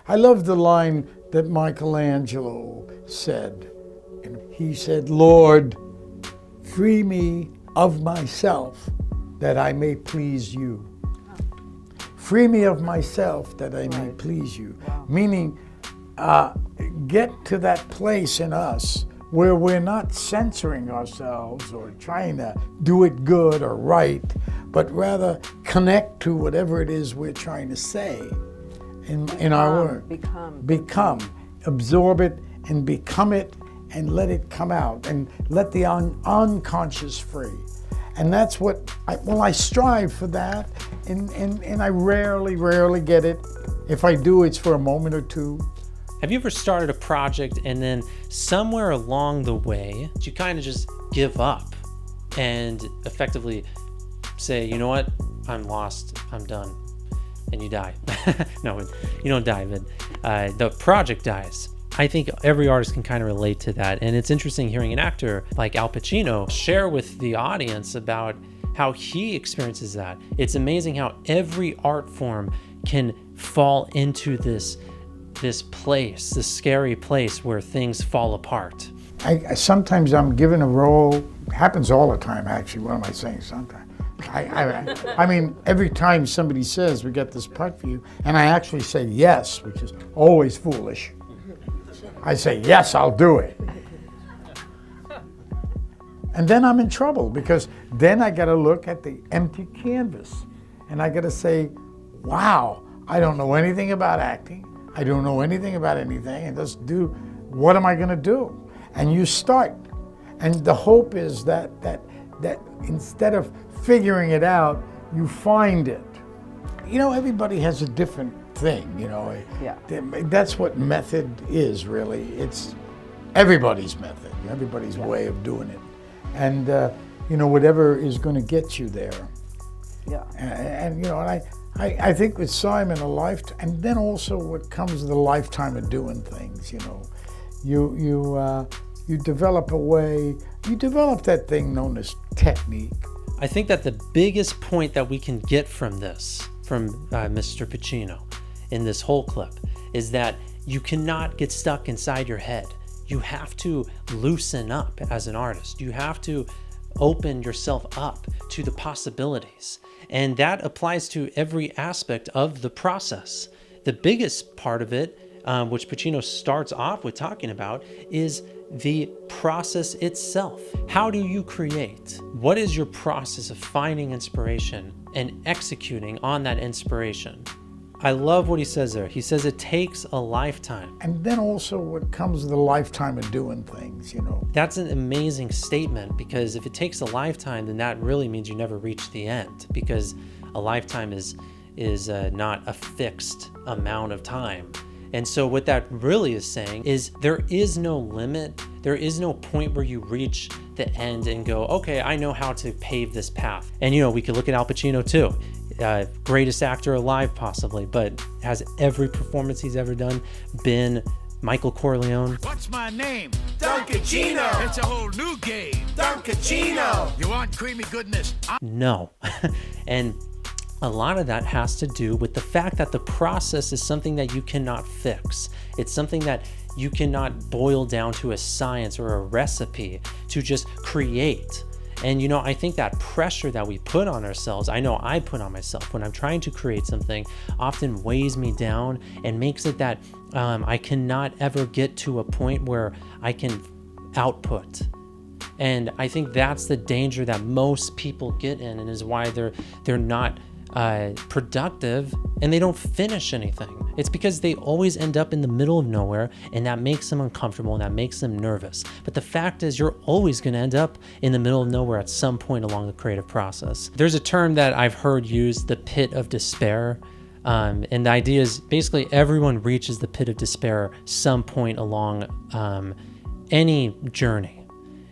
I love the line that Michelangelo said. And he said, "Lord, free me of myself that I may please you." Free me of myself that I may please you. Wow. Meaning, get to that place in us where we're not censoring ourselves or trying to do it good or right, but rather connect to whatever it is we're trying to say in our work. Become. Absorb it and become it and let it come out and let the unconscious free. And that's what I strive for that, and I rarely get it. If I do, it's for a moment or two. Have you ever started a project and then somewhere along the way, you kind of just give up and effectively say, you know what, I'm lost, I'm done, and you die? No, you don't die, but the project dies. I think every artist can kind of relate to that. And it's interesting hearing an actor like Al Pacino share with the audience about how he experiences that. It's amazing how every art form can fall into this place, this scary place where things fall apart. Sometimes I'm given a role, happens all the time actually, what am I saying sometimes? I mean, every time somebody says, we got this part for you, and I actually say yes, which is always foolish. I say, yes, I'll do it. And then I'm in trouble because then I gotta look at the empty canvas and I gotta say, wow, I don't know anything about acting. I don't know anything about anything, and just do, what am I gonna do? And you start. And the hope is that instead of figuring it out, you find it. You know, everybody has a different thing, you know. Yeah. That's what method is, really. It's everybody's method, everybody's way of doing it. And, you know, whatever is gonna get you there. Yeah. And you know, and I think with Simon, a lifetime, and then also what comes with a lifetime of doing things, you know. You develop a way, you develop that thing known as technique. I think that the biggest point that we can get from this, from Mr. Pacino in this whole clip, is that you cannot get stuck inside your head. You have to loosen up as an artist. You have to open yourself up to the possibilities. And that applies to every aspect of the process. The biggest part of it, which Pacino starts off with talking about, is the process itself. How do you create? What is your process of finding inspiration and executing on that inspiration? I love what he says there. He says it takes a lifetime. And then also what comes with a lifetime of doing things, you know. That's an amazing statement, because if it takes a lifetime, then that really means you never reach the end, because a lifetime is not a fixed amount of time. And so what that really is saying is there is no limit. There is no point where you reach the end and go, okay, I know how to pave this path. And, you know, we could look at Al Pacino too. Greatest actor alive possibly, but has every performance he's ever done been Michael Corleone? What's my name? Dunkachino. It's a whole new game. Dunkachino. You want creamy goodness? No. And a lot of that has to do with the fact that the process is something that you cannot fix. It's something that you cannot boil down to a science or a recipe to just create. And, you know, I think that pressure that we put on ourselves, I know I put on myself when I'm trying to create something, often weighs me down and makes it that I cannot ever get to a point where I can output. And I think that's the danger that most people get in, and is why they're not productive and they don't finish anything. It's because they always end up in the middle of nowhere, and that makes them uncomfortable and that makes them nervous. But the fact is, you're always going to end up in the middle of nowhere at some point along the creative process. There's a term that I've heard used, the pit of despair. And the idea is basically everyone reaches the pit of despair some point along any journey.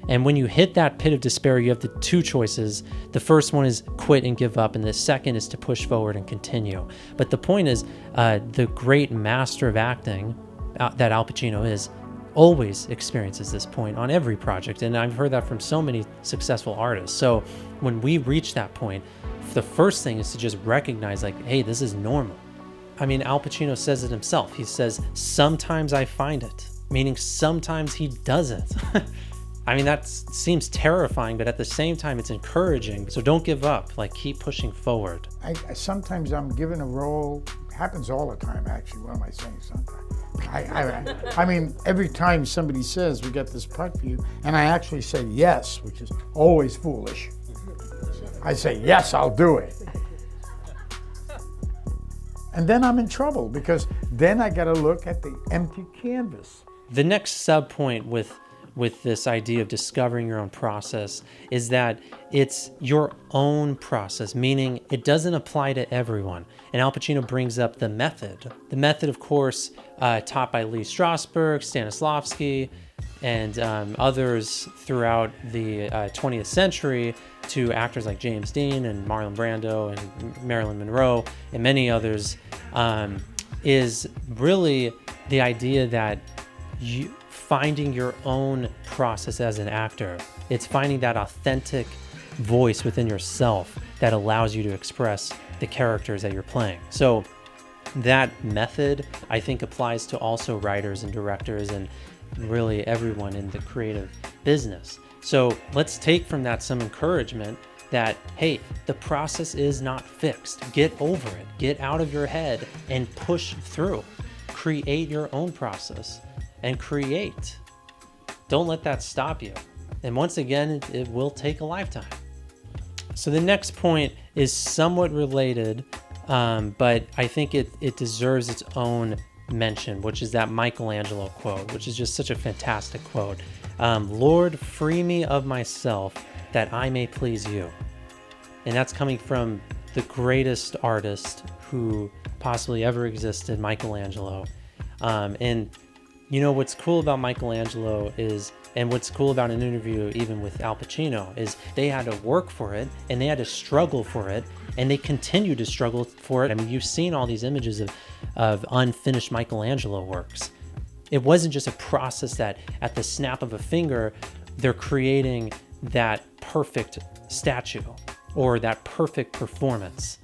And when you hit that pit of despair, you have the two choices. The first one is quit and give up, and the second is to push forward and continue. But the point is, the great master of acting that Al Pacino is, always experiences this point on every project. And I've heard that from so many successful artists. So when we reach that point, the first thing is to just recognize, like, hey, this is normal. I mean, Al Pacino says it himself. He says, sometimes I find it, meaning sometimes he doesn't. I mean, that seems terrifying, but at the same time, it's encouraging. So don't give up, like keep pushing forward. Sometimes I'm given a role, happens all the time actually, what am I saying sometimes? I mean, every time somebody says, we got this part for you, and I actually say yes, which is always foolish. I say, yes, I'll do it. And then I'm in trouble because then I got to look at the empty canvas. The next sub point with this idea of discovering your own process is that it's your own process, meaning it doesn't apply to everyone. And Al Pacino brings up the method. The method, of course, taught by Lee Strasberg, Stanislavski, and others throughout the 20th century to actors like James Dean and Marlon Brando and Marilyn Monroe and many others, is really the idea that you finding your own process as an actor. It's finding that authentic voice within yourself that allows you to express the characters that you're playing. So that method, I think, applies to also writers and directors and really everyone in the creative business. So let's take from that some encouragement that, hey, the process is not fixed. Get over it. Get out of your head and push through. Create your own process and create. Don't let that stop you. And once again, it will take a lifetime. So the next point is somewhat related, but I think it deserves its own mention, which is that Michelangelo quote, which is just such a fantastic quote. Lord, free me of myself that I may please you. And that's coming from the greatest artist who possibly ever existed, Michelangelo. And you know, what's cool about Michelangelo is, and what's cool about an interview even with Al Pacino, is they had to work for it and they had to struggle for it and they continue to struggle for it. I mean, you've seen all these images of unfinished Michelangelo works. It wasn't just a process that at the snap of a finger, they're creating that perfect statue or that perfect performance.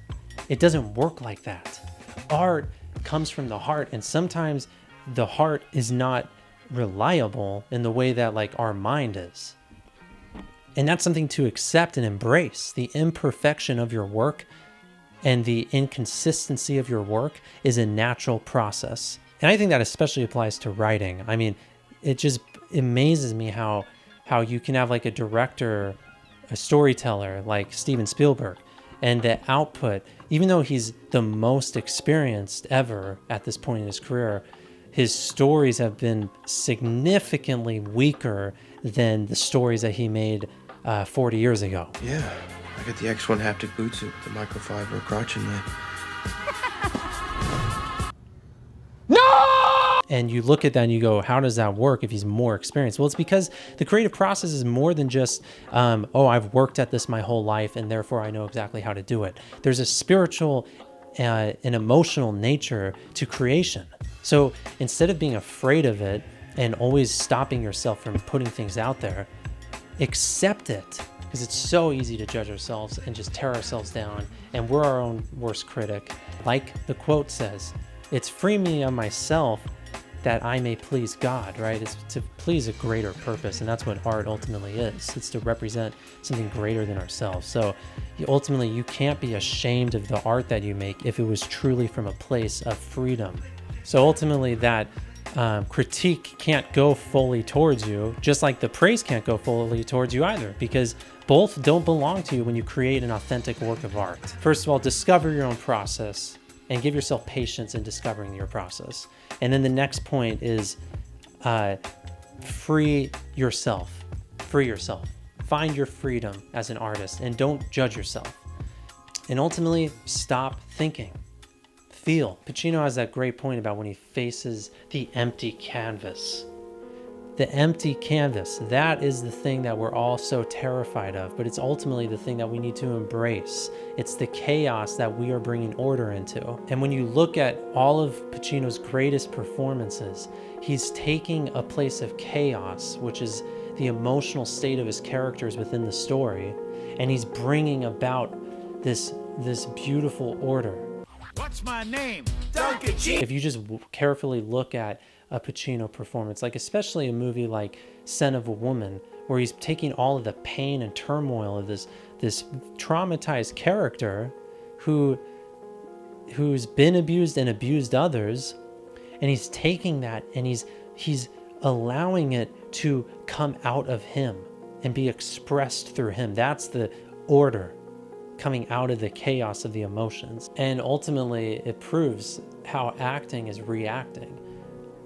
It doesn't work like that. Art comes from the heart, and sometimes the heart is not reliable in the way that like our mind is. And that's something to accept and embrace. The imperfection of your work and the inconsistency of your work is a natural process. And I think that especially applies to writing. I mean, it just amazes me how you can have like a director, a storyteller like Steven Spielberg, and the output, even though he's the most experienced ever at this point in his career, his stories have been significantly weaker than the stories that he made 40 years ago. Yeah, I got the X1 haptic boot suit with the microfiber crotch inlay. And you look at that and you go, how does that work if he's more experienced? Well, it's because the creative process is more than just, I've worked at this my whole life and therefore I know exactly how to do it. There's a spiritual and emotional nature to creation. So instead of being afraid of it and always stopping yourself from putting things out there, accept it, because it's so easy to judge ourselves and just tear ourselves down, and we're our own worst critic. Like the quote says, it's free me of myself that I may please God, right? It's to please a greater purpose, and that's what art ultimately is. It's to represent something greater than ourselves. So ultimately, you can't be ashamed of the art that you make if it was truly from a place of freedom. So ultimately, that critique can't go fully towards you, just like the praise can't go fully towards you either, because both don't belong to you when you create an authentic work of art. First of all, discover your own process and give yourself patience in discovering your process. And then the next point is free yourself. Free yourself. Find your freedom as an artist and don't judge yourself. And ultimately, stop thinking. Feel. Pacino has that great point about when he faces the empty canvas. The empty canvas, that is the thing that we're all so terrified of, but it's ultimately the thing that we need to embrace. It's the chaos that we are bringing order into. And when you look at all of Pacino's greatest performances, he's taking a place of chaos, which is the emotional state of his characters within the story, and he's bringing about this beautiful order. What's my name? If you just carefully look at a Pacino performance, like especially a movie like Scent of a Woman, where he's taking all of the pain and turmoil of this traumatized character who's been abused and abused others, and he's taking that and he's allowing it to come out of him and be expressed through him. That's the order coming out of the chaos of the emotions. And ultimately it proves how acting is reacting,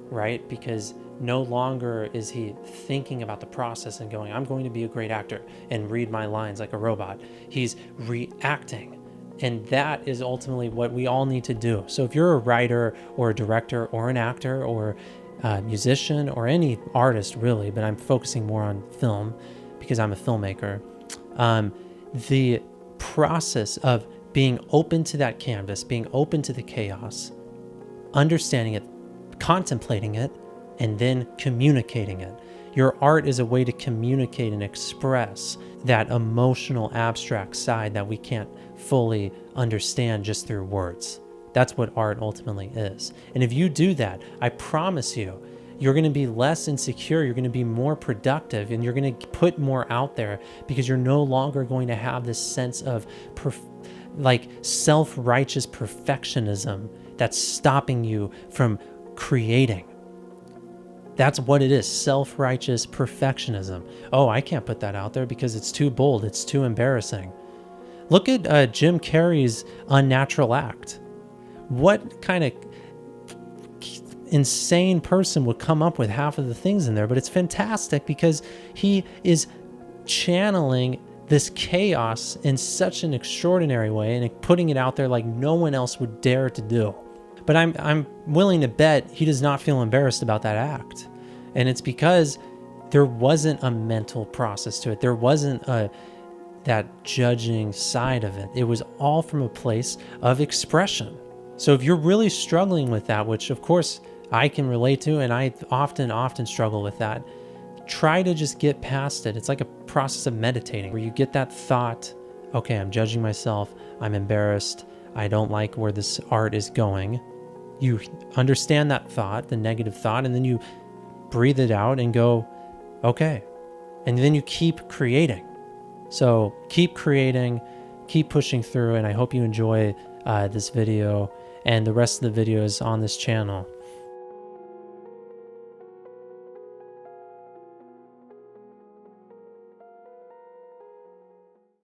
right? Because no longer is he thinking about the process and going, I'm going to be a great actor and read my lines like a robot. He's reacting. And that is ultimately what we all need to do. So if you're a writer or a director or an actor or a musician or any artist really, but I'm focusing more on film because I'm a filmmaker, the process of being open to that canvas, being open to the chaos, understanding it, contemplating it, and then communicating it. Your art is a way to communicate and express that emotional abstract side that we can't fully understand just through words. That's what art ultimately is. And if you do that, I promise you, you're going to be less insecure, you're going to be more productive, and you're going to put more out there because you're no longer going to have this sense of self-righteous perfectionism that's stopping you from creating. That's what it is, self-righteous perfectionism. Oh, I can't put that out there because it's too bold, it's too embarrassing. Look at Jim Carrey's Unnatural Act. What kind of insane person would come up with half of the things in there? But it's fantastic because he is channeling this chaos in such an extraordinary way and putting it out there like no one else would dare to do. But I'm willing to bet he does not feel embarrassed about that act. And it's because there wasn't a mental process to it. There wasn't that judging side of it. It was all from a place of expression. So if you're really struggling with that, which of course I can relate to, and I often struggle with that, try to just get past it. It's like a process of meditating where you get that thought, okay, I'm judging myself, I'm embarrassed, I don't like where this art is going. You understand that thought, the negative thought, and then you breathe it out and go, okay. And then you keep creating. So keep creating, keep pushing through, and I hope you enjoy this video and the rest of the videos on this channel.